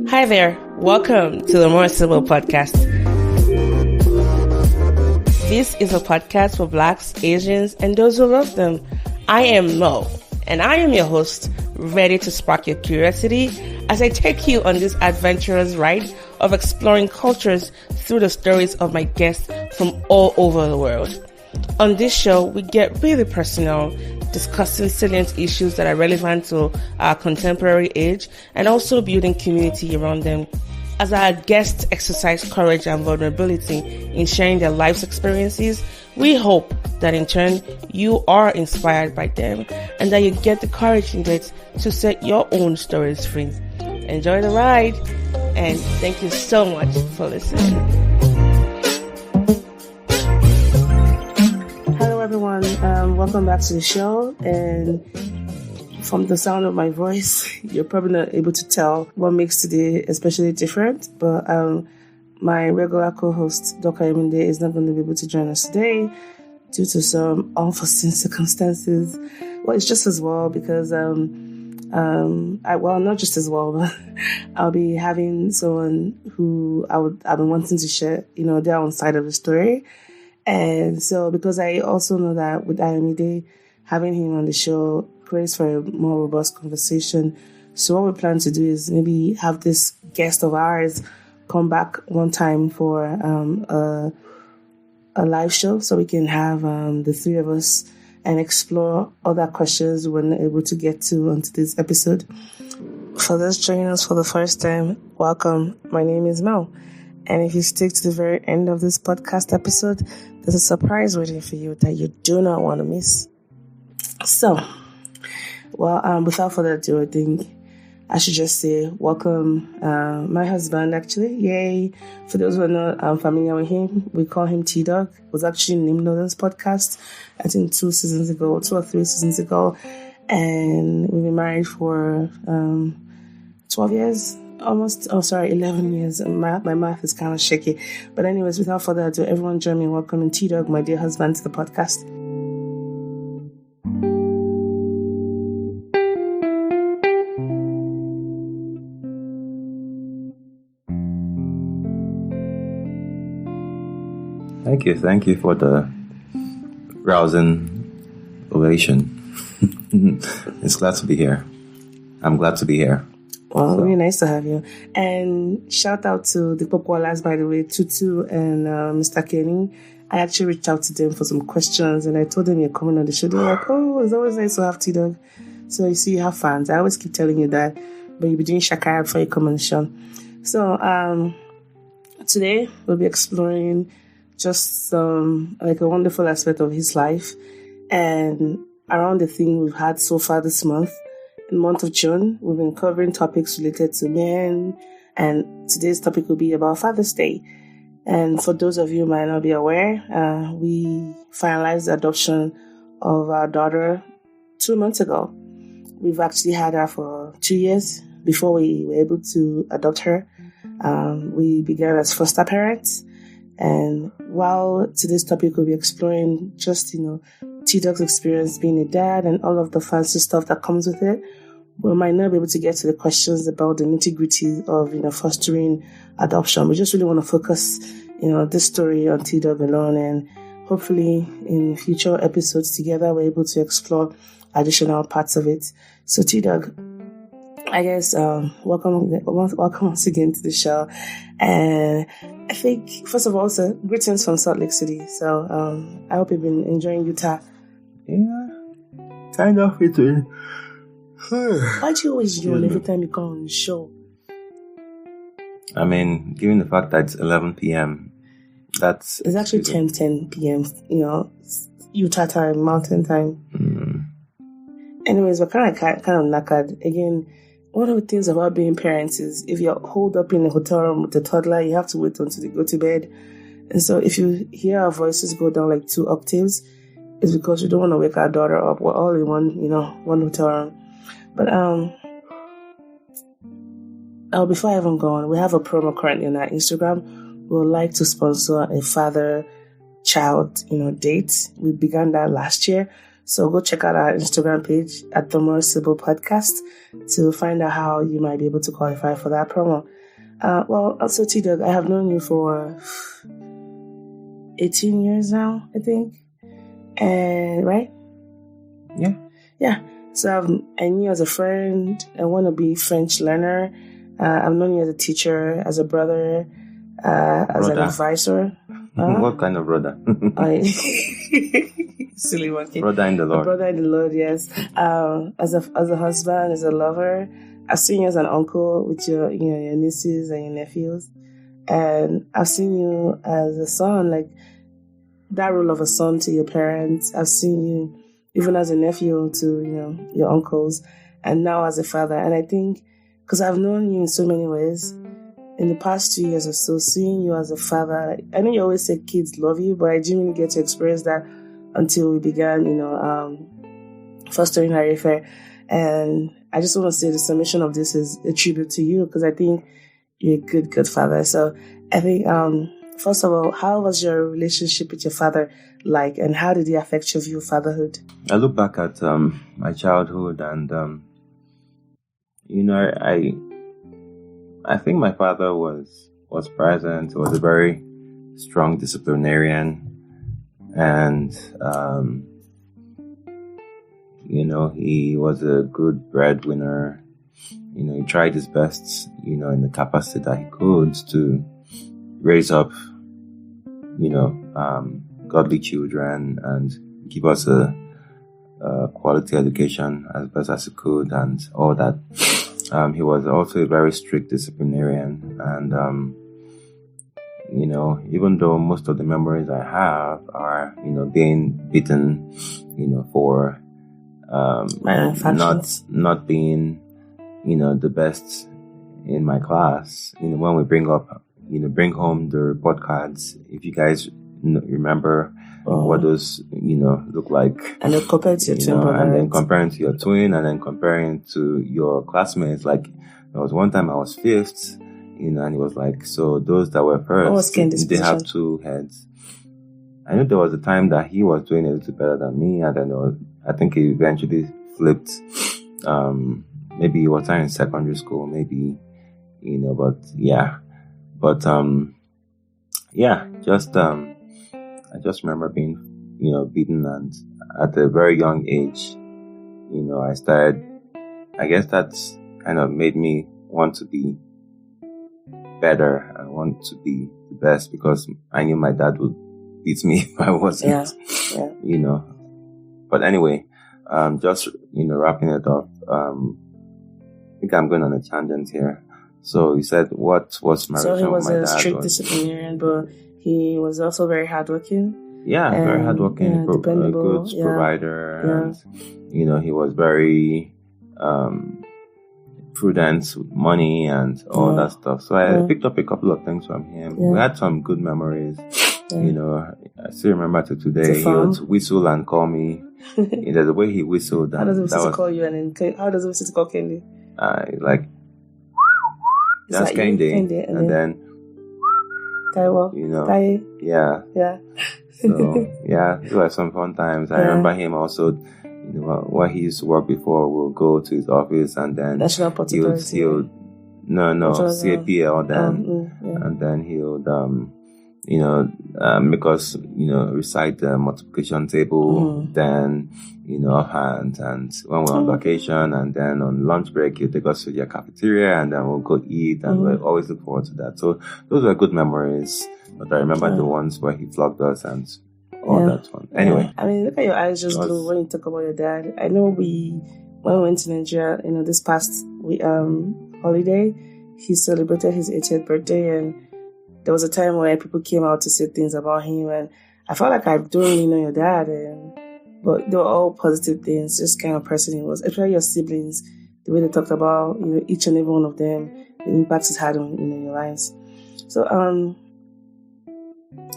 Hi there, welcome to the More Civil Podcast. This is a podcast for Blacks, Asians, and those who love them. I am Mo, and I am your host, ready to spark your curiosity as I take you on this adventurous ride of exploring cultures through the stories of my guests from all over the world. On this show, we get really personal, discussing salient issues that are relevant to our contemporary age and also building community around them. As our guests exercise courage and vulnerability in sharing their life's experiences, we hope that in turn you are inspired by them and that you get the courage needed to set your own stories free. Enjoy the ride, and thank you so much for listening. Hello everyone, welcome back to the show, and from the sound of my voice, you're probably not able to tell what makes today especially different, but my regular co-host, Dr. Eminde, is not going to be able to join us today due to some unforeseen circumstances. Well, it's just as well because, not just as well, but I'll be having someone who I've been wanting to share, their own side of the story. And so, because I also know that with Ayomide, having him on the show creates for a more robust conversation. So what we plan to do is maybe have this guest of ours come back one time for a live show so we can have the three of us and explore other questions we weren't able to get to on today's episode. For those joining us for the first time, welcome. My name is Mel. And if you stick to the very end of this podcast episode, there's a surprise waiting for you that you do not want to miss. So, without further ado, I think I should just say welcome my husband, actually. Yay. For those who are not familiar with him, we call him TDawg. It was actually named on this podcast, I think 2 or 3 seasons ago. And we've been married for 12 years. 11 years. My math is kind of shaky. But anyways, without further ado, everyone join me in welcoming TDawg, my dear husband, to the podcast. Thank you for the rousing ovation. It's glad to be here. I'm glad to be here. Well, really nice to have you. And shout out to the Popwalas, by the way, Tutu and Mr. Kenny. I actually reached out to them for some questions and I told them you're coming on the show. They're like, oh, it's always nice to have TDawg. So you see, you have fans. I always keep telling you that, but you'll be doing shakara before you come on the show. So today we'll be exploring just like a wonderful aspect of his life and around the theme we've had so far this month. In the month of June, we've been covering topics related to men, and today's topic will be about Father's Day. And for those of you who might not be aware, we finalized the adoption of our daughter 2 months ago. We've actually had her for 2 years before we were able to adopt her. We began as foster parents. And while today's topic will be exploring just, TDawg's experience being a dad and all of the fancy stuff that comes with it, we might not be able to get to the questions about the nitty-gritty of, fostering adoption. We just really want to focus, this story on TDawg alone, and hopefully in future episodes together, we're able to explore additional parts of it. So TDawg, I guess, welcome once again to the show. And I think, first of all, sir, greetings from Salt Lake City. So I hope you've been enjoying Utah. Yeah, kind of between. Why do you always yawn every time you come on the show? I mean, given the fact that it's 11 p.m., it's actually 10 p.m., Utah time, mountain time. Anyways, we're kind of knackered. Again, one of the things about being parents is if you're holed up in a hotel room with a toddler, you have to wait until they go to bed. And so if you hear our voices go down like 2 octaves, it's because we don't want to wake our daughter up. We're all in one hotel room. But before I even go on, we have a promo currently on our Instagram. We would like to sponsor a father-child, date. We began that last year. So go check out our Instagram page at the More Sibyl Podcast to find out how you might be able to qualify for that promo. Well, also TDawg, I have known you for 18 years now, I think. And right? Yeah. So I knew you as a friend, a wannabe French learner. I've known you as a teacher, as a brother, as an advisor. What kind of brother? Silly monkey. Brother in the Lord. A brother in the Lord, yes. As a husband, as a lover. I've seen you as an uncle with your nieces and your nephews. And I've seen you as a son, like that role of a son to your parents. I've seen you even as a nephew to, your uncles, and now as a father. And I think, because I've known you in so many ways, in the past 2 years or so, seeing you as a father, I know you always say kids love you, but I didn't really get to experience that until we began, fostering Ariife. And I just want to say the summation of this is a tribute to you, because I think you're a good father. So I think, first of all, how was your relationship with your father like, and how did it affect your view of fatherhood? I look back at my childhood, and I think my father was present. He was a very strong disciplinarian, and he was a good breadwinner. He tried his best, in the capacity that he could to raise up, godly children and give us a quality education as best as he could and all that. He was also a very strict disciplinarian, and even though most of the memories I have are, being beaten, for not being, the best in my class. When we bring home the report cards, if you guys remember what those, look like. And then compared to your twin brother. And then comparing to your twin, and then comparing to your classmates. Like, there was one time I was fifth, and he was like, so those that were first, they have two heads. I know there was a time that he was doing a little better than me, and then I think he eventually flipped. Maybe he was in secondary school, maybe, but yeah. But, I just remember being, beaten, and at a very young age, I started, I guess that's kind of made me want to be better. I want to be the best, because I knew my dad would beat me if I wasn't, But anyway, just, wrapping it up, I think I'm going on a tangent here. So you said, what was my relationship with my dad? So he was a strict disciplinarian, but he was also very hardworking. Yeah, very hardworking, dependable, a good provider, and he was very prudent with money and all that stuff. So I picked up a couple of things from him. We had some good memories. I still remember to today. He would whistle and call me. The way he whistled. How does it whistle to call you? And then how does it whistle to call Kendi? Like, that's Kendi, and then Taiwo, Tai. Yeah. So yeah, there were some fun times. I remember him also, where he used to work before. We'll go to his office, and then National Portfolio. CAPL, and then he would make us recite the multiplication table, then offhand, and when we're on vacation, and then on lunch break he'll take us to the cafeteria, and then we'll go eat, and we always look forward to that. So those were good memories. But I remember the ones where he flogged us and all that fun. Anyway. I mean, look at your eyes just glue when you talk about your dad. I know when we went to Nigeria, this past holiday, he celebrated his 80th birthday, and there was a time where people came out to say things about him, and I felt like I don't really know your dad, but they were all positive things, just kind of person he was, especially your siblings, the way they talked about, each and every one of them, the impacts it had on, your lives. So,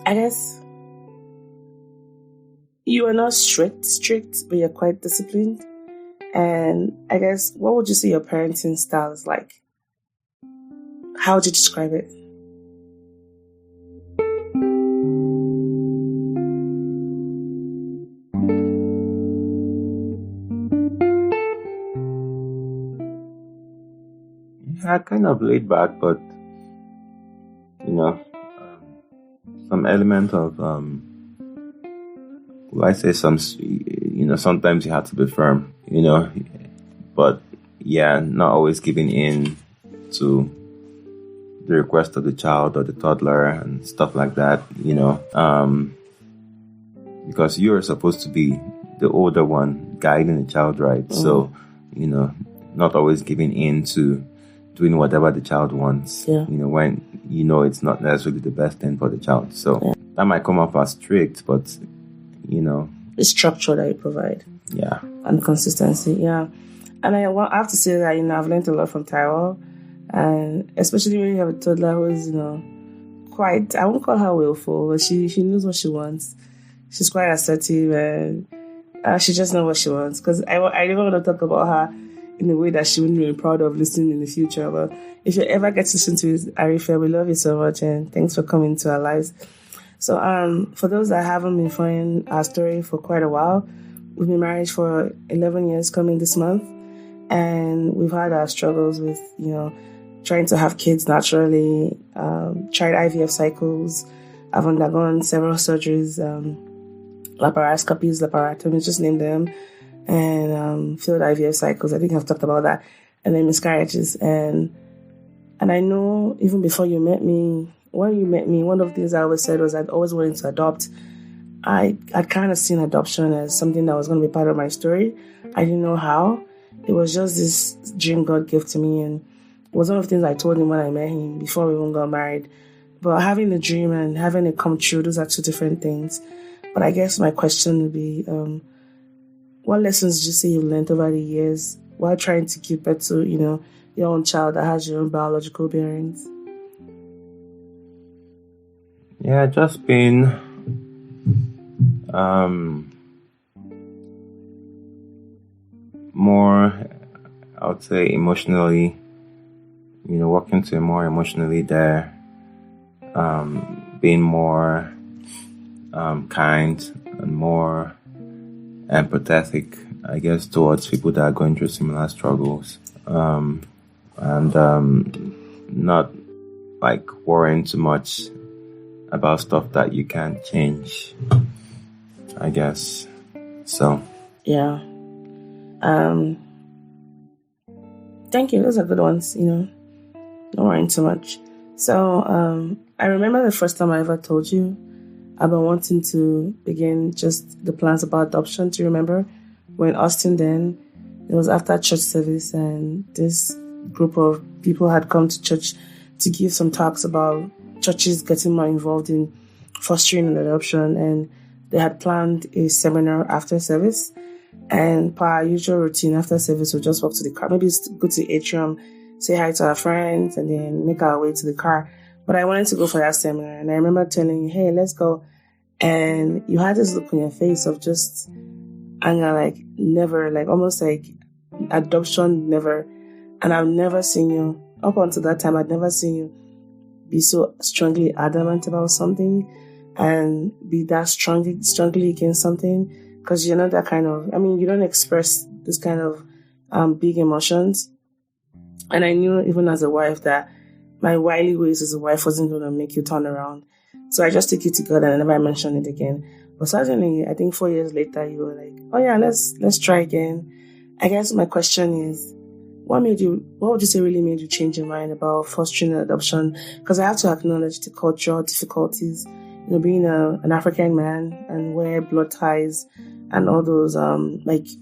I guess you are not strict, but you're quite disciplined. And I guess, what would you say your parenting style is like? How would you describe it? kind of laid back, but some element of I say sometimes you have to be firm, but not always giving in to the request of the child or the toddler and stuff like that, because you're supposed to be the older one guiding the child, right? Mm. So, not always giving in to doing whatever the child wants, when it's not necessarily the best thing for the child. So that might come off as strict, but the structure that you provide, and consistency, And I have to say that I've learned a lot from TDawg, and especially when you have a toddler who is quite, I won't call her willful, but she knows what she wants. She's quite assertive, and she just knows what she wants. Because I never want to talk about her in a way that she wouldn't be proud of listening in the future. But if you ever get to listen to Ariife, we love you so much, and thanks for coming to our lives. So for those that haven't been following our story for quite a while, we've been married for 11 years coming this month, and we've had our struggles with, trying to have kids naturally, tried IVF cycles. I've undergone several surgeries, laparoscopies, laparotomies, just name them, and failed IVF cycles. I think I've talked about that, and then miscarriages. And I know even before you met me, when you met me, one of the things I always said was I'd always wanted to adopt. I'd kind of seen adoption as something that was going to be part of my story. I didn't know how. It was just this dream God gave to me, and it was one of the things I told him when I met him before we even got married. But having the dream and having it come true, those are two different things. But I guess my question would be, what lessons did you say you learned over the years while trying to give birth to, your own child that has your own biological bearings? Yeah, just being more, I would say, emotionally, working to be more emotionally there, being more kind and more empathetic, I guess, towards people that are going through similar struggles, and not worrying too much about stuff that you can't change, I guess. So thank you. Those are good ones, not worrying too much. So I remember the first time I ever told you about wanting to begin just the plans about adoption. Do you remember? When Austin then, it was after church service, and this group of people had come to church to give some talks about churches getting more involved in fostering and adoption, and they had planned a seminar after service. And per our usual routine, after service, we'll just walk to the car, maybe go to the atrium, say hi to our friends, and then make our way to the car. But I wanted to go for that seminar, and I remember telling you, hey, let's go. And you had this look on your face of just anger, never, almost like adoption, never. And I've never seen you, up until that time, I'd never seen you be so strongly adamant about something and be that strongly against something, because you're not that kind of, you don't express this kind of big emotions. And I knew even as a wife that my wily ways as a wife wasn't going to make you turn around. So I just took you to God and I never mentioned it again. But suddenly, I think 4 years later, you were like, oh yeah, let's try again. I guess my question is, what would you say really made you change your mind about fostering and adoption? Because I have to acknowledge the cultural difficulties, being an African man and where blood ties and all those,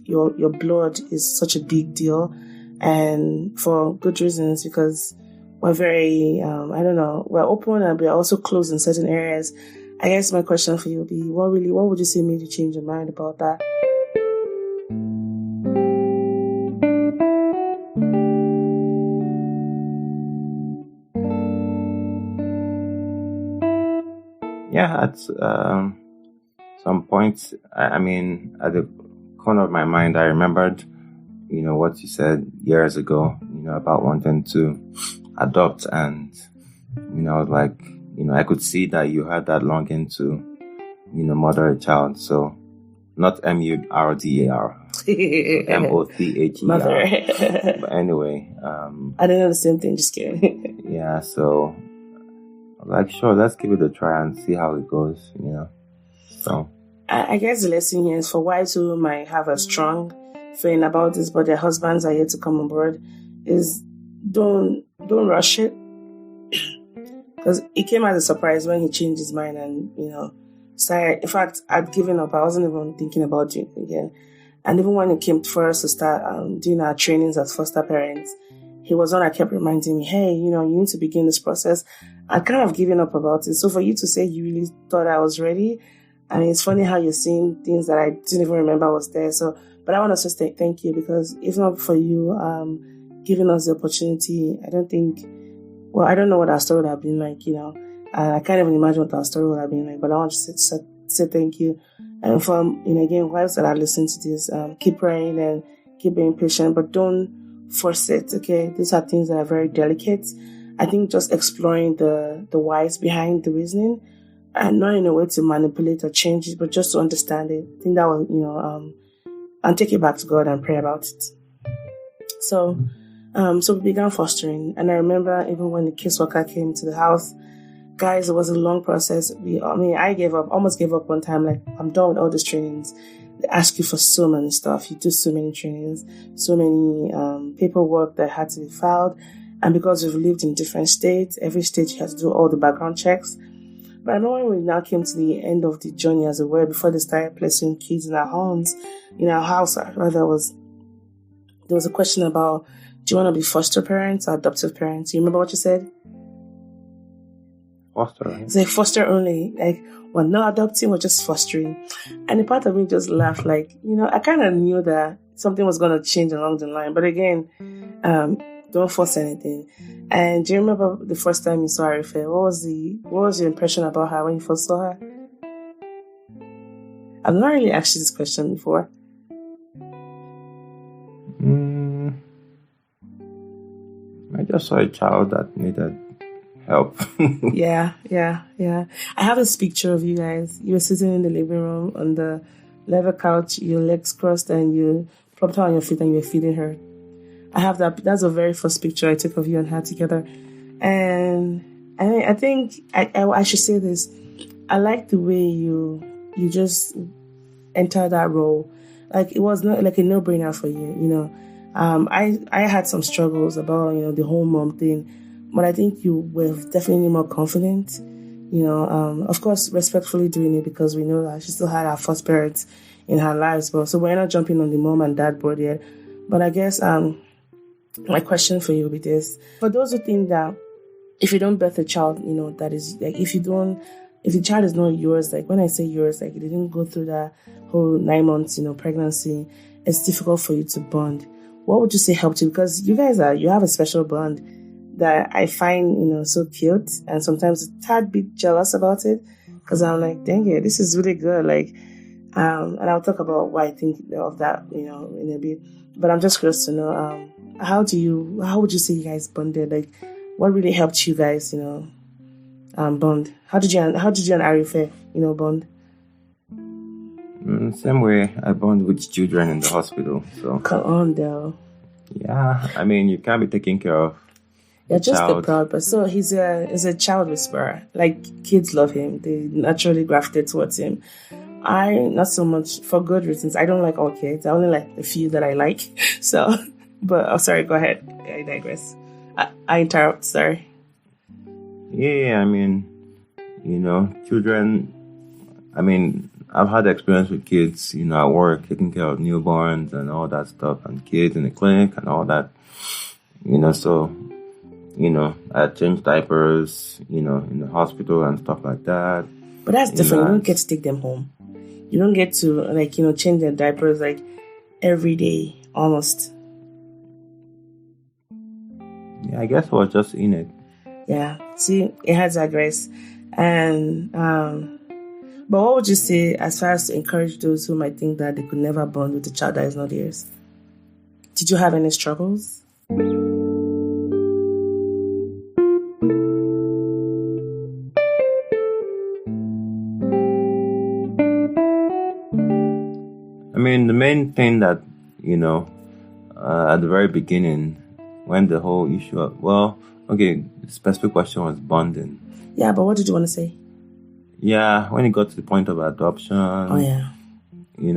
your blood is such a big deal, and for good reasons, because we're very, we're open and we're also closed in certain areas. I guess my question for you would be, what would you say made you change your mind about that? Yeah, at some point, at the corner of my mind, I remembered, what you said years ago, about wanting to adopt. And, I was like, I could see that you had that longing to, mother a child. So not MURDAR. Mother. Mother. But anyway, I don't know the same thing. Just kidding. Yeah, so like, sure, let's give it a try and see how it goes. So I guess the lesson here is for wives who might have a strong feeling about this, but their husbands are yet to come on board, is don't rush it, because it came as a surprise when he changed his mind and started. In fact, I'd given up. I wasn't even thinking about doing it again. And even when it came for us to start doing our trainings as foster parents, he was on. I kept reminding me, hey, you need to begin this process. I'd kind of given up about it. So for you to say you really thought I was ready, I mean, it's funny how you're seeing things that I didn't even remember was there. So, but I want to just say thank you, because if not for you giving us the opportunity, I don't know what our story would have been like, I can't even imagine what our story would have been like, but I want to say thank you. And from, again, wives that are listening to this, keep praying and keep being patient, but don't force it, okay? These are things that are very delicate. I think just exploring the whys behind the reasoning, and not in a way to manipulate or change it, but just to understand it. I think that will, and take it back to God and pray about it. So we began fostering, and I remember even when the caseworker came to the house, guys, it was a long process. I almost gave up one time. Like, I'm done with all these trainings. They ask you for so many stuff. You do so many trainings, so many paperwork that had to be filed. And because we've lived in different states, every state you had to do all the background checks. But I remember when we now came to the end of the journey, as it were, before they started placing kids in our homes, in our house, rather, there was a question about, do you want to be foster parents or adoptive parents? You remember what you said? Foster, right? It's like foster only. Like, we're not adopting, we're just fostering. And a part of me just laughed, like, I kind of knew that something was going to change along the line. But again, don't force anything. And do you remember the first time you saw Ariife? What was your impression about her when you first saw her? I've not really asked you this question before. I just saw a child that needed help. Yeah. I have this picture of you guys. You were sitting in the living room on the leather couch, your legs crossed, and you propped her on your feet and you were feeding her. I have that. That's the very first picture I took of you and her together. And I think I should say this. I like the way you just entered that role. Like, it was not like a no-brainer for you, I had some struggles about, the whole mom thing, but I think you were definitely more confident, of course, respectfully doing it, because we know that she still had her first parents in her lives. But so we're not jumping on the mom and dad board yet. But I guess my question for you will be this: for those who think that if you don't birth a child, that is like, if the child is not yours, like when I say yours, like it didn't go through that whole 9 months, pregnancy, it's difficult for you to bond. What would you say helped you? Because you guys you have a special bond that I find, so cute, and sometimes a tad bit jealous about it, because I'm like, dang it, this is really good. Like, and I'll talk about why I think of that, in a bit. But I'm just curious to know, how would you say you guys bonded? Like, what really helped you guys, bond? How did you and Ariife, bond? Same way I bond with children in the hospital. So come on, though. Yeah, I mean, you can't be taking care of. Yeah, just the proud. But so he's a child whisperer. Like, kids love him; they naturally grafted towards him. I not so much, for good reasons. I don't like all kids. I only like the few that I like. So, but sorry, go ahead. I digress. I interrupt. Sorry. Yeah, I mean, children. I mean, I've had experience with kids, at work, taking care of newborns and all that stuff, and kids in the clinic and all that, so, I changed diapers, in the hospital and stuff like that. But that's different. You don't get to take them home. You don't get to, change their diapers, every day, almost. Yeah, I guess I was just in it. Yeah. See, it has that grace. And, but what would you say as far as to encourage those who might think that they could never bond with a child that is not theirs? Did you have any struggles? I mean, the main thing that at the very beginning, when the whole issue the specific question was bonding. Yeah, but what did you want to say? Yeah, when it got to the point of adoption. Oh, yeah.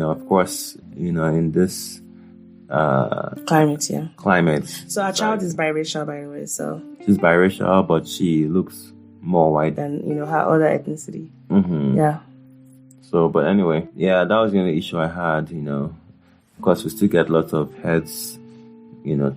Of course, in this climate, yeah. Climate. So our child is biracial, by the way, so. She's biracial, but she looks more white than, her other ethnicity. Mm-hmm. Yeah. So, but anyway, yeah, that was the only issue I had, Of course, we still get lots of heads,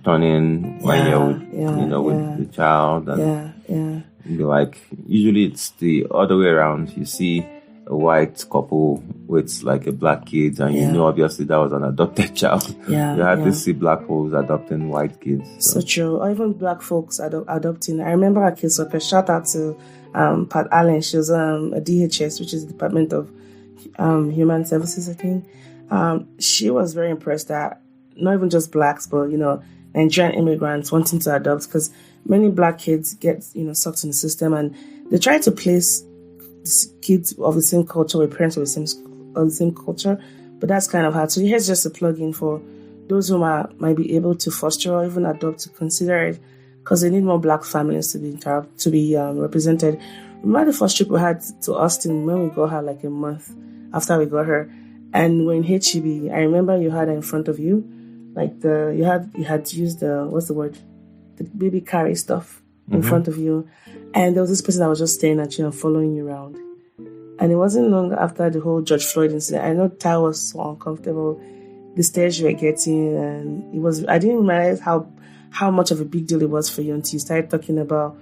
turning when you're with, with the child. And like, usually it's the other way around. You see a white couple with like a black kid, and obviously that was an adopted child. Yeah. You had to see black folks adopting white kids. So true. Or even black folks adopting. I remember a case of a shout out to Pat Allen. She was a DHS, which is the Department of Human Services, I think. She was very impressed that not even just blacks, but Nigerian immigrants wanting to adopt, because many black kids get sucked in the system, and they try to place kids of the same culture with parents of the same culture, but that's kind of hard. So here's just a plug-in for those who might be able to foster or even adopt, to consider it, because they need more black families to be represented. Remember the first trip we had to Austin when we got her like a month after we got her, and we're in HEB. I remember you had her in front of you, like you had used the baby carry stuff in front of you, and there was this person that was just staring at you and following you around. And it wasn't long after the whole George Floyd incident. I know Ty was so uncomfortable, the stares you were getting, and I didn't realize how much of a big deal it was for you until you started talking about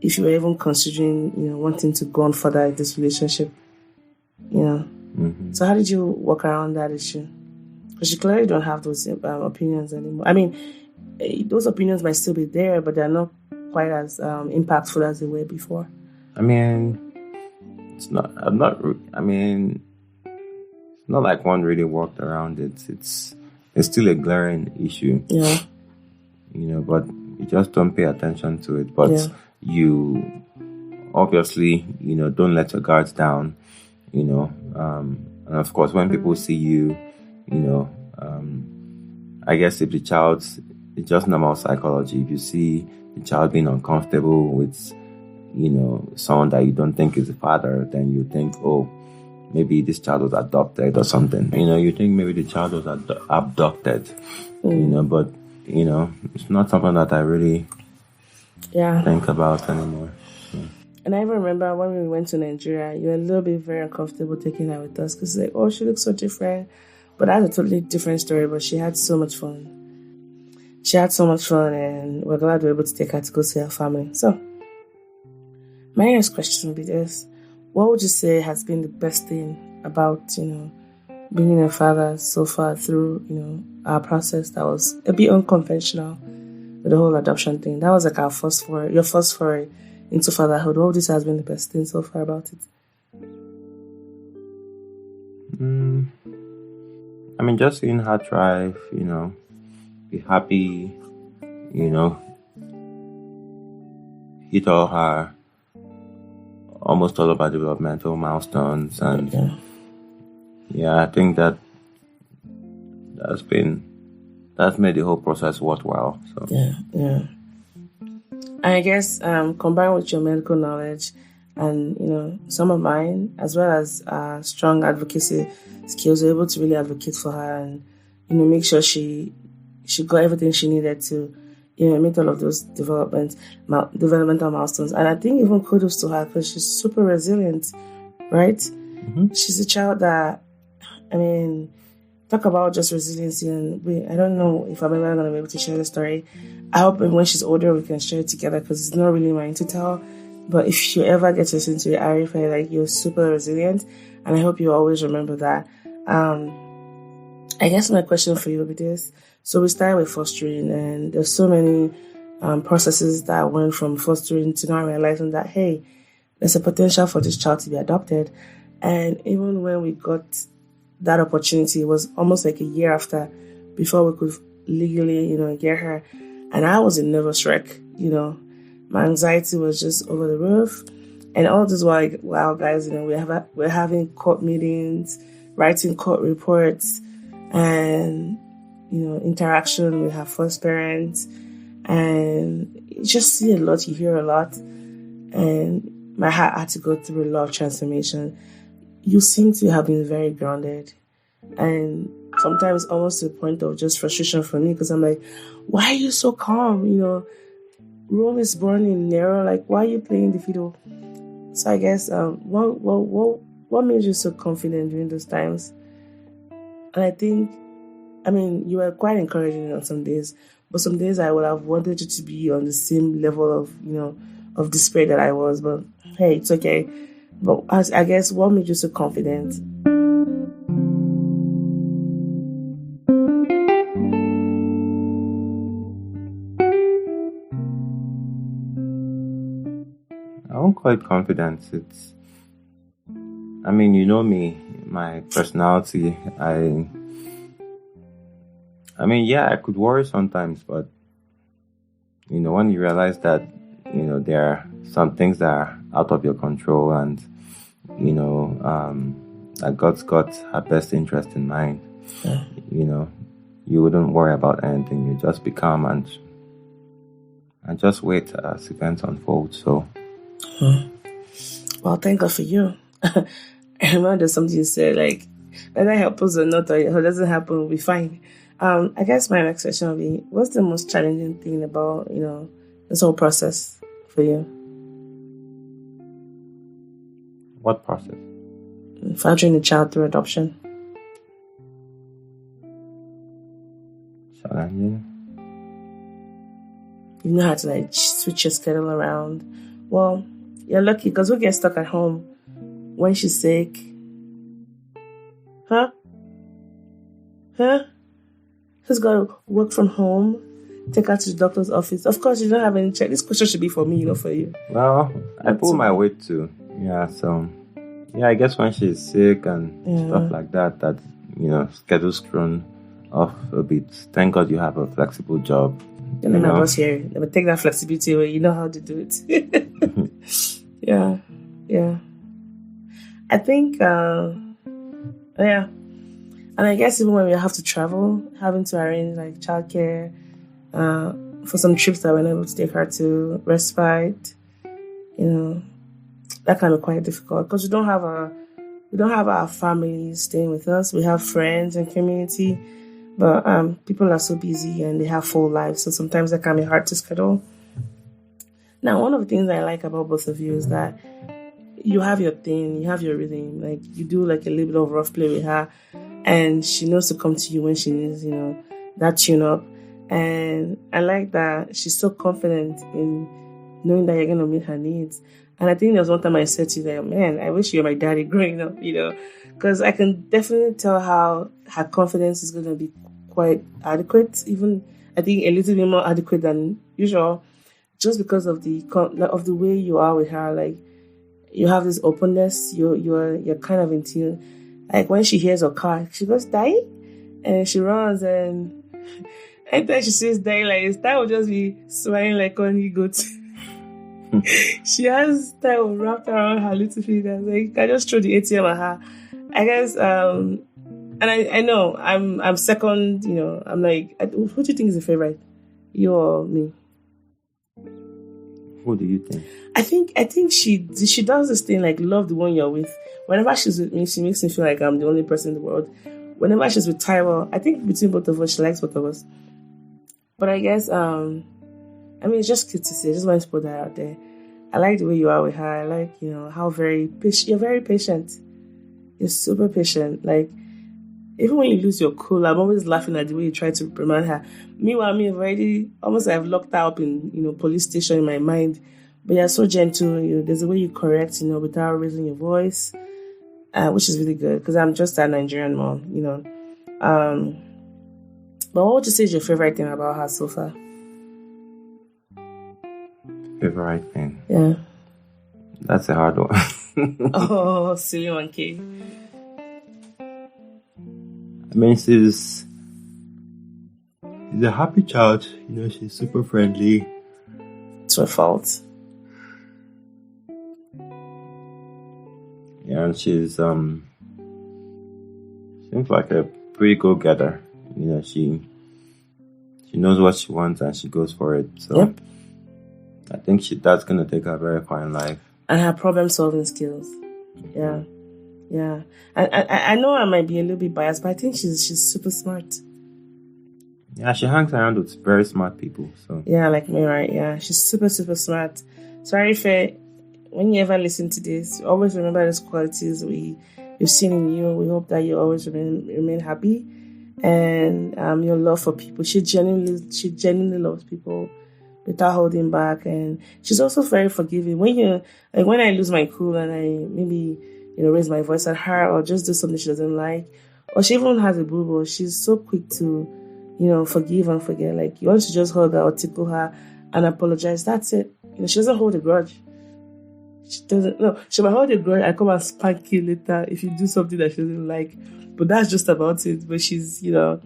if you were even considering, wanting to go on further in this relationship, So how did you work around that issue? Because you clearly don't have those opinions anymore. I mean, those opinions might still be there, but they're not quite as impactful as they were before. I mean, it's not like one really worked around it. It's still a glaring issue. Yeah. But you just don't pay attention to it. But you obviously, don't let your guards down, and of course, when people see you, I guess if the child, it's just normal psychology. If you see the child being uncomfortable with, someone that you don't think is the father, then you think, oh, maybe this child was adopted or something. You think maybe the child was abducted, but, it's not something that I really think about anymore. So. And I even remember when we went to Nigeria, you were a little bit very uncomfortable taking her with us, because like, oh, she looks so different. But that's a totally different story, but she had so much fun. And we're glad we were able to take her to go see her family. So, my next question would be this. What would you say has been the best thing about, being a father so far through, our process that was a bit unconventional with the whole adoption thing? That was like your first foray into fatherhood. What would you say has been the best thing so far about it? I mean, just seeing her thrive, be happy, hit almost all of our developmental milestones, and I think that's made the whole process worthwhile. So I guess combined with your medical knowledge and some of mine, as well as strong advocacy skills, were able to really advocate for her and make sure she got everything she needed to meet all of those developmental milestones. And I think even kudos to her, because she's super resilient, right? Mm-hmm. She's a child that, talk about just resiliency, and I don't know if I'm ever going to be able to share the story. I hope when she's older we can share it together, because it's not really mine to tell. But if you ever get to listen to it, Ariife, like, you're super resilient, and I hope you always remember that. I guess my question for you will be this. So we started with fostering, and there's so many processes that went from fostering to now realizing that, hey, there's a potential for this child to be adopted. And even when we got that opportunity, it was almost like a year after before we could legally, get her. And I was in nervous wreck, My anxiety was just over the roof. And all this while guys, we're having court meetings, writing court reports, and, interaction with her first parents, and you just see a lot, you hear a lot, and my heart had to go through a lot of transformation. You seem to have been very grounded, and sometimes almost to the point of just frustration for me, because I'm like, why are you so calm? Rome is born in Nero. Like, why are you playing the fiddle? So I guess what made you so confident during those times? And I think, you were quite encouraging on some days, but some days I would have wanted you to be on the same level of despair that I was. But hey, it's okay. But I guess what made you so confident? I won't call it confidence. It's, you know me, my personality. I could worry sometimes, but when you realize that, there are some things that are out of your control, and that God's got her best interest in mind, you wouldn't worry about anything. You just be calm and just wait as events unfold. So, well, thank God for you. I remember there's something you said, like, whether it happens or not, or it doesn't happen, we'll be fine. I guess my next question will be, what's the most challenging thing about, this whole process for you? What process? Fathering a child through adoption. Challenging? You know how to, like, switch your schedule around. Well, you're lucky, because we'll get stuck at home when she's sick. Huh? Who's got to work from home, take her to the doctor's office? Of course, you don't have any check. This question should be for me, not for you. Well, I pull my weight too. Yeah, so, I guess when she's sick and stuff like that, schedule's thrown off a bit. Thank God you have a flexible job. You're my boss here. Never take that flexibility away. You know how to do it. Yeah. I think, and I guess even when we have to travel, having to arrange like childcare for some trips that we're not able to take her to, respite, that can be quite difficult, because we don't have our families staying with us. We have friends and community, but people are so busy and they have full lives, so sometimes that can be hard to schedule. Now, one of the things I like about both of you is that you have your thing, you have your rhythm. Like, you do like a little bit of rough play with her, and she knows to come to you when she needs, that tune up. And I like that she's so confident in knowing that you're going to meet her needs. And I think there was one time I said to them, man, I wish you were my daddy growing up, because I can definitely tell how her confidence is going to be quite adequate, even I think a little bit more adequate than usual, just because of the way you are with her. Like, you have this openness, you're kind of in tune. Like, when she hears a car, she goes, "Daddy," and she runs, and anytime she sees Daddy like this, that will just be smiling like only goat. She has style wrapped around her little fingers. Like, I just throw the ATM at her. I guess, and I know I'm second. I'm like, who do you think is the favorite? You or me? Who do you think? I think she does this thing, like, love the one you're with. Whenever she's with me, she makes me feel like I'm the only person in the world. Whenever she's with Tyrell, I think between both of us, she likes both of us. But I guess, it's just cute to see. I just want to put that out there. I like the way you are with her. I like, how you're very patient. You're super patient. Like, even when you lose your cool, I'm always laughing at the way you try to reprimand her. Meanwhile, I've locked her up in, police station in my mind. But you're so gentle. There's a way you correct, without raising your voice, which is really good, because I'm just a Nigerian mom, But what would you say is your favorite thing about her so far? Favorite thing? Yeah. That's a hard one. Oh, silly monkey. She's a happy child. She's super friendly. To a fault. Yeah, and she's seems like a pretty go-getter. She She knows what she wants and she goes for it. So yep. I think that's going to take her very far in life. And her problem-solving skills. Yeah. Yeah. I know I might be a little bit biased, but I think she's super smart. Yeah, she hangs around with very smart people. So yeah, like me, right? Yeah, she's super, super smart. So Ariife, when you ever listen to this, always remember those qualities we've seen in you. We hope that you always remain happy, and your love for people. She genuinely loves people without holding back, and she's also very forgiving. When I lose my cool and I maybe raise my voice at her or just do something she doesn't like, or she even has a boo-boo, she's so quick to forgive and forget. Like, you want to just hug her or tickle her and apologize. That's it. She doesn't hold a grudge. She doesn't. No, she might hold a grudge and come and spank you later if you do something that she doesn't like. But that's just about it. But she's, I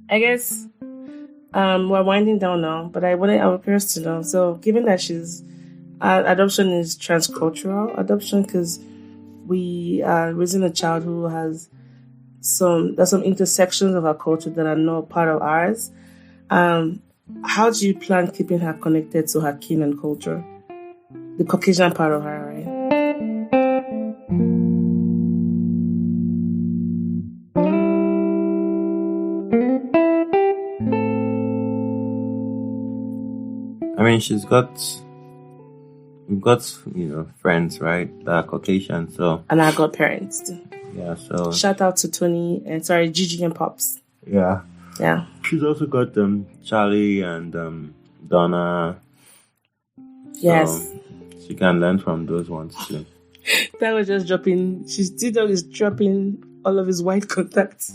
guess we're winding down now. But I was curious to know. So, given that she's adoption is transcultural adoption, because we are raising a child who has there's some intersections of our culture that are not part of ours. How do you plan keeping her connected to her kin and culture? The Caucasian part of her, right? I mean, we've got, friends, right, that are Caucasian, so. And our godparents too. Yeah, so. Shout out to Gigi and Pops. Yeah. Yeah. She's also got Charlie and Donna. Yes. She can learn from those ones too. That was just dropping. TDawg is dropping all of his white contacts.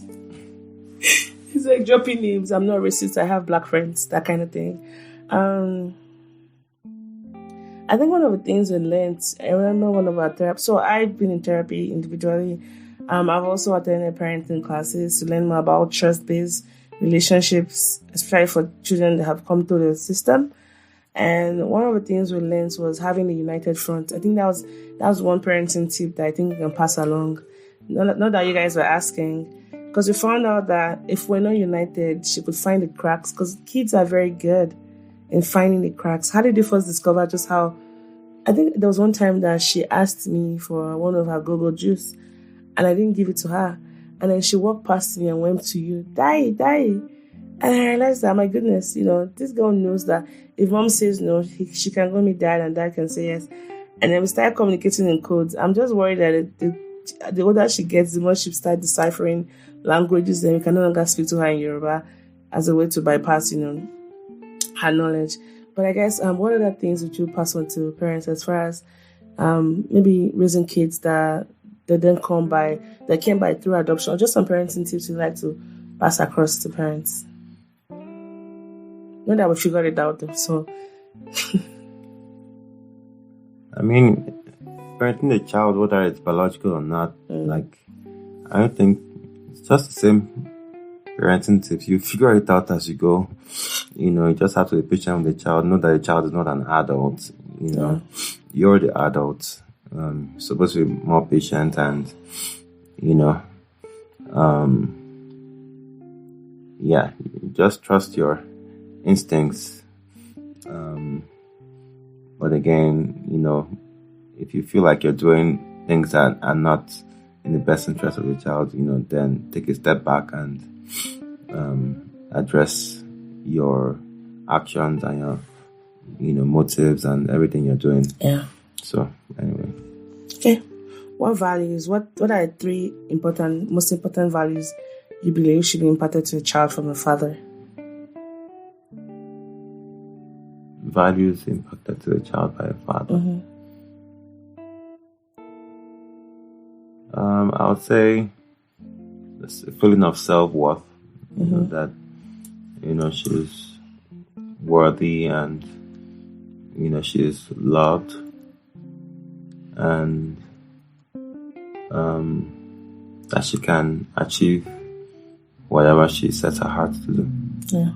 He's like dropping names. I'm not racist. I have black friends. That kind of thing. I think one of the things we learned, I remember one of our therapists. So I've been in therapy individually. I've also attended parenting classes to learn more about trust-based relationships, especially for children that have come through the system. And one of the things we learned was having a united front. I think that was one parenting tip that I think we can pass along. Not that you guys were asking, because we found out that if we're not united, she could find the cracks, because kids are very good in finding the cracks. How did you first discover just how? I think there was one time that she asked me for one of her go-go juice, and I didn't give it to her. And then she walked past me and went to you, die. And I realized that, my goodness, this girl knows that if mom says no, she can call me dad and dad can say yes. And then we started communicating in codes. I'm just worried that the older she gets, the more she starts deciphering languages, then we can no longer speak to her in Yoruba as a way to bypass, her knowledge. But I guess what other things would you pass on to parents as far as maybe raising kids that came by through adoption, or just some parenting tips you'd like to pass across to parents? Not that we figured it out though, so. I mean, parenting a child, whether it's biological or not, I don't think it's just the same parenting tips. You figure it out as you go. You just have to be patient with the child. Know that the child is not an adult. You're the adult. You're supposed to be more patient and, just trust your instincts. But again, if you feel like you're doing things that are not in the best interest of the child, then take a step back and address your actions and your, motives and everything you're doing. Yeah. So, anyway. Okay. What values, what are the three most important values you believe should be imparted to a child from a father? Values impacted to a child by a father. Mm-hmm. I would say this feeling of self-worth, that, she's worthy and, she's loved, and that she can achieve whatever she sets her heart to do. Yeah.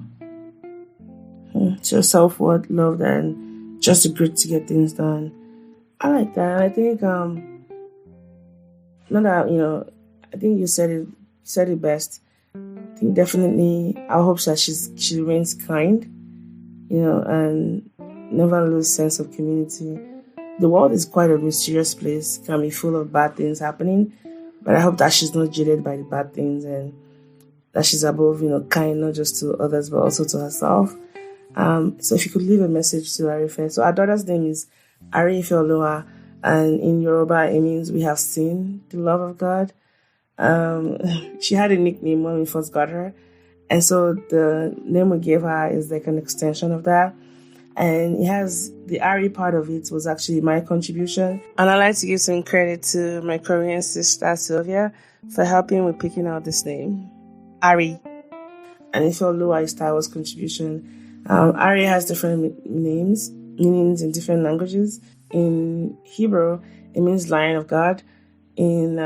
So self-worth, loved, and just a grit to get things done. I like that. I think not that I think you said it best. I think definitely I hope that she remains kind, and never lose sense of community. The world is quite a mysterious place, can be full of bad things happening, but I hope that she's not jaded by the bad things and that she's above, kind not just to others but also to herself. So if you could leave a message to Ariife. So our daughter's name is Ariife Oluwa, and in Yoruba it means we have seen the love of God. She had a nickname when we first got her, and so the name we gave her is like an extension of that. And it has the Ari part of it was actually my contribution. And I'd like to give some credit to my Korean sister Sylvia for helping with picking out this name, Ari. And if you Lua is Taiwo's contribution. Ari has different meanings in different languages. In Hebrew, it means Lion of God. In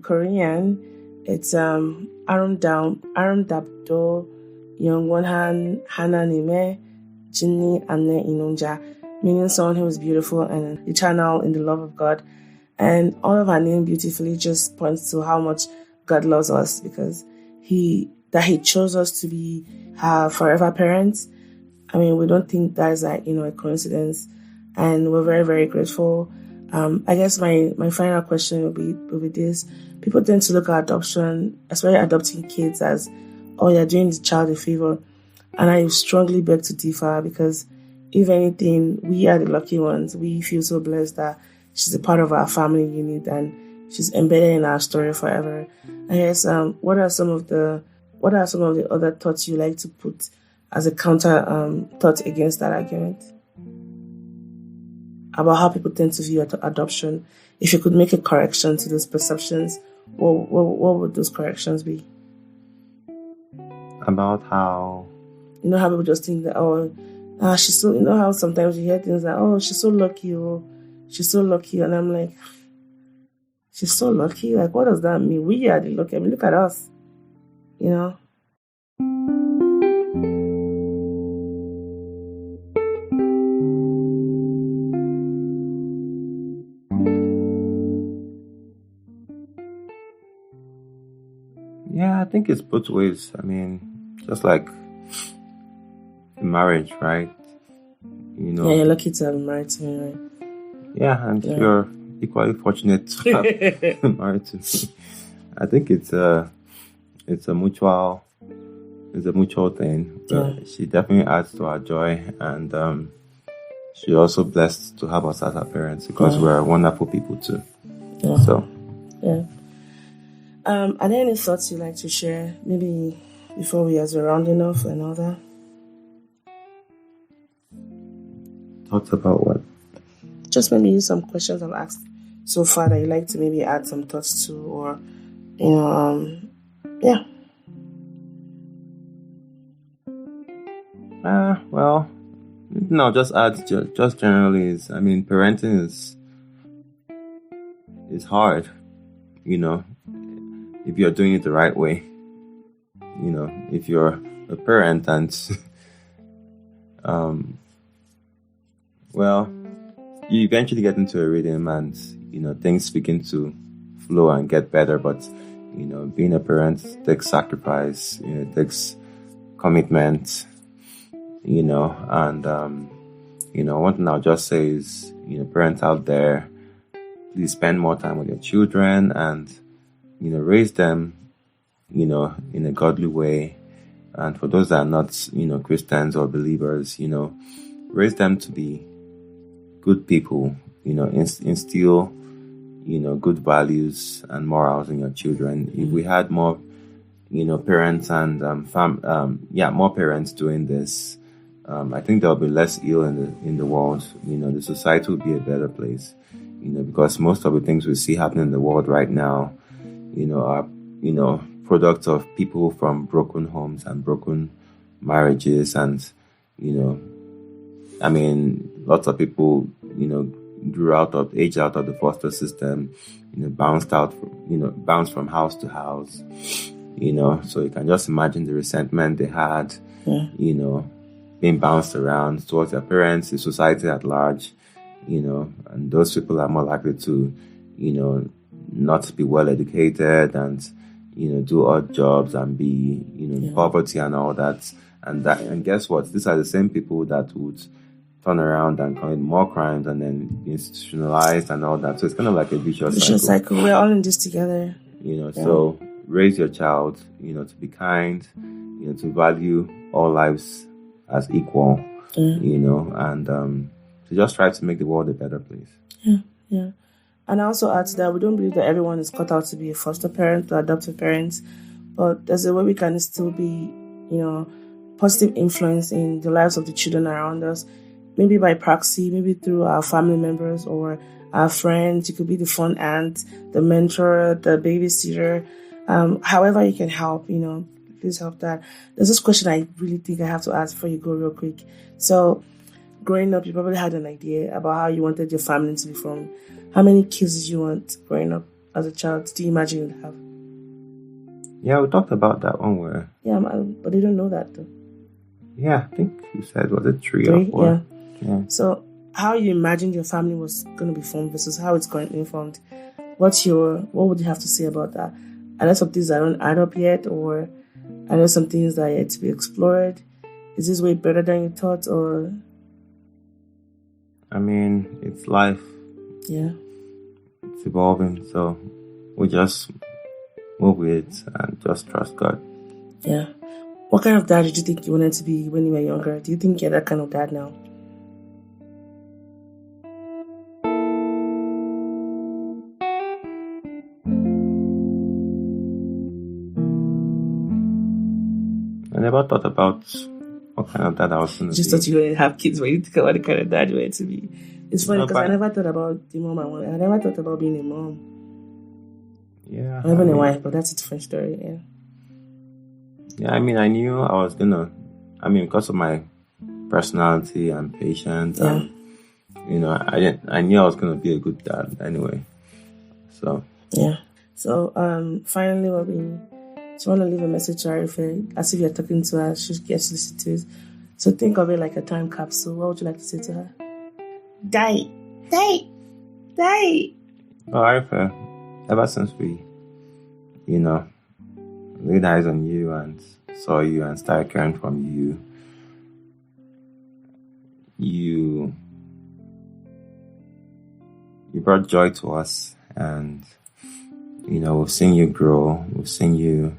Korean, it's Arumdabdo Yongwonhan Hananime Jinni Anne Inunja, meaning someone who is beautiful and eternal in the love of God. And all of her name beautifully just points to how much God loves us, because He chose us to be her forever parents. I mean, we don't think that's a coincidence, and we're very, very grateful. I guess my final question will be this: people tend to look at adoption, especially adopting kids, as, oh, you're doing the child a favor. And I strongly beg to differ, because if anything, we are the lucky ones. We feel so blessed that she's a part of our family unit and she's embedded in our story forever. I guess, what are some of the other thoughts you like to put as a counter thought against that argument about how people tend to view adoption? If you could make a correction to those perceptions, what would those corrections be? About how? How people just think that, she's so, how sometimes you hear things like, oh, she's so lucky, she's so lucky. And I'm like, she's so lucky? Like, what does that mean? We are the lucky. I mean, look at us, Yeah, I think it's both ways. I mean, just like marriage, right? Yeah, you're lucky to have been married to me, right? Yeah, and you're equally fortunate to have been married to me. I think it's a mutual thing. She definitely adds to our joy, and she's also blessed to have us as her parents, because we're wonderful people too. Yeah. So, yeah. Are there any thoughts you'd like to share, maybe before we, as we're rounding off and all that? Thoughts about what? Just maybe some questions I've asked so far that you'd like to maybe add some thoughts to, or, yeah. Well, no, just add, just generally is, I mean, parenting is hard, if you're doing it the right way. If you're a parent and, well, you eventually get into a rhythm and, things begin to flow and get better. But, being a parent takes sacrifice, it takes commitment, and, one thing I'll just say is, parents out there, please spend more time with your children and, raise them, in a godly way. And for those that are not, Christians or believers, raise them to be good people, instill, good values and morals in your children. If we had more, parents and more parents doing this, I think there'll be less ill in the world. The society will be a better place. Because most of the things we see happening in the world right now, are products of people from broken homes and broken marriages, and I mean, lots of people, aged out of the foster system, bounced from house to house, so you can just imagine the resentment they had, being bounced around towards their parents, the society at large, and those people are more likely to, not be well educated and, do odd jobs and be, in poverty and all that. And guess what? These are the same people that would turn around and commit more crimes and then be institutionalized and all that. So it's kind of like a vicious cycle. We're all in this together. So raise your child, to be kind, to value all lives as equal, and to just try to make the world a better place. Yeah. And I also add to that, we don't believe that everyone is cut out to be a foster parent or adoptive parents, but there's a way we can still be, positive influence in the lives of the children around us. Maybe by proxy, maybe through our family members or our friends. You could be the fun aunt, the mentor, the babysitter. However you can help, please help that. There's this question I really think I have to ask before you go real quick. So, growing up, you probably had an idea about how you wanted your family to be formed. How many kids did you want growing up as a child? Do you imagine you'd have? Yeah, we talked about that one where... Yeah, but they don't know that though. Yeah, I think you said, was it three or four? Yeah. So, how you imagined your family was going to be formed versus how it's currently formed. What would you have to say about that? Are there some things that don't add up yet, or are there some things that are yet to be explored? Is this way better than you thought, or? I mean, it's life. Yeah. It's evolving, so we just move with it and just trust God. Yeah. What kind of dad did you think you wanted to be when you were younger? Do you think you're that kind of dad now? I never thought about what kind of dad I was going to be. Just thought you wouldn't have kids, but you think about the kind of dad you wanted to be. It's funny because I never thought about the mom I wanted. I never thought about being a mom. Yeah. Or even a wife, but that's a different story, yeah. Yeah, I mean, I knew I was because of my personality and patience, and, I knew I was going to be a good dad anyway. So. Yeah. So, finally, what we just want to leave a message to Ariife, as if you're talking to her, she gets to listen to it. So think of it like a time capsule. What would you like to say to her? Die. Well, Ariife, ever since we, laid eyes on you and saw you and started caring from you, you brought joy to us, and we've seen you grow, we've seen you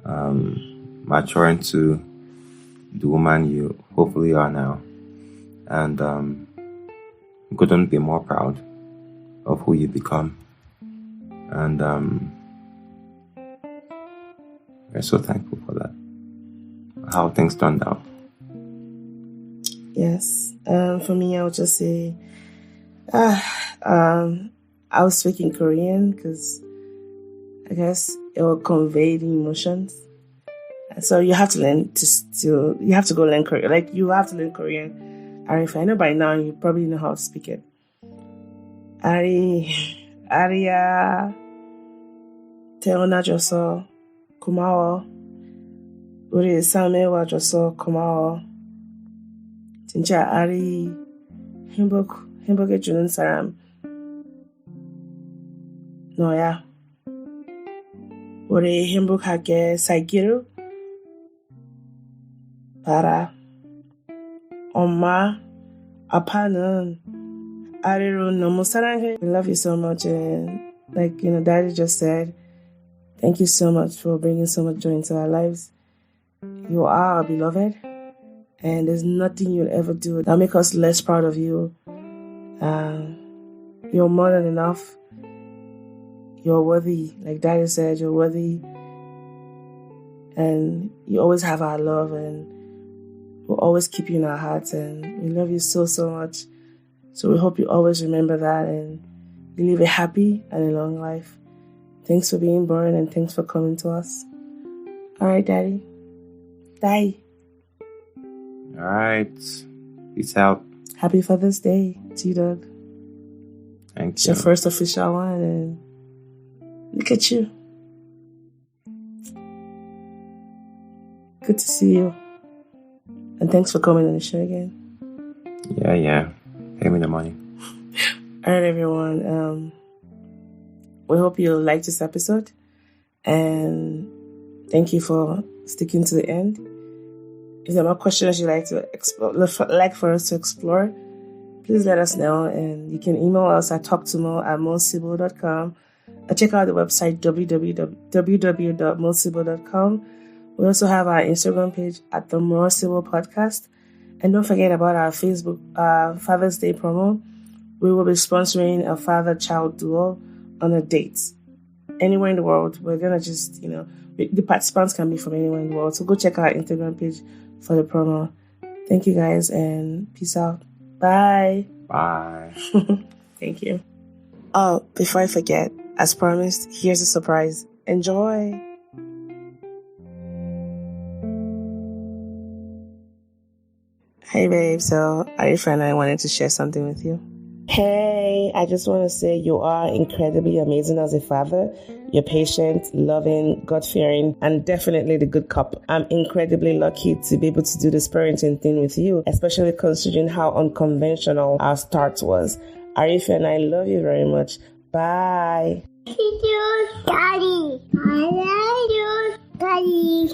mature into the woman you hopefully are now, and couldn't be more proud of who you become, and we're so thankful for that, how things turned out. Yes. For me, I would just say, I was speaking Korean because I guess it will convey the emotions. So you have to learn you have to go learn Korean. Like, you have to learn Korean. Ariife, I know by now you probably know how to speak it. Aria, 태어나 줘서 고마워. 우리 삶에 와줘서 고마워. 진짜 아리 행복해주는 사람 너야. 우리 행복하게 살기를 바라. 엄마, 아빠는 아리를 너무 사랑해. We love you so much, and Daddy just said, thank you so much for bringing so much joy into our lives. You are our beloved, and there's nothing you'll ever do that'll make us less proud of you. You're more than enough. You're worthy. Like Daddy said, you're worthy. And you always have our love, and we'll always keep you in our hearts. And we love you so, so much. So we hope you always remember that, and you live a happy and a long life. Thanks for being born, and thanks for coming to us. All right, Daddy. Bye. All right. Peace out. Happy Father's Day, TDawg. Thank It's you. your first official one, and look at you. Good to see you. And thanks for coming on the show again. Yeah. Pay me the money. All right, everyone. We hope you liked this episode. And thank you for sticking to the end. If there are more questions you'd like to explore, like for us to explore, please let us know. And you can email us at talktomo@mosibo.com or check out the website www.mosibo.com. We also have our Instagram page at the Mosibo Podcast. And don't forget about our Facebook Father's Day promo. We will be sponsoring a father-child duo on a date anywhere in the world. We're going to just, the participants can be from anywhere in the world. So go check our Instagram page for the promo. Thank you guys and peace out. Bye. Bye. Thank you. Oh, before I forget, as promised, here's a surprise. Enjoy. Hey babe, so Ariife and I wanted to share something with you. Hey, I just want to say you are incredibly amazing as a father. You're patient, loving, God-fearing, and definitely the good cop. I'm incredibly lucky to be able to do this parenting thing with you, especially considering how unconventional our start was. Ariife and I love you very much. Bye. Daddy. I love you, Daddy.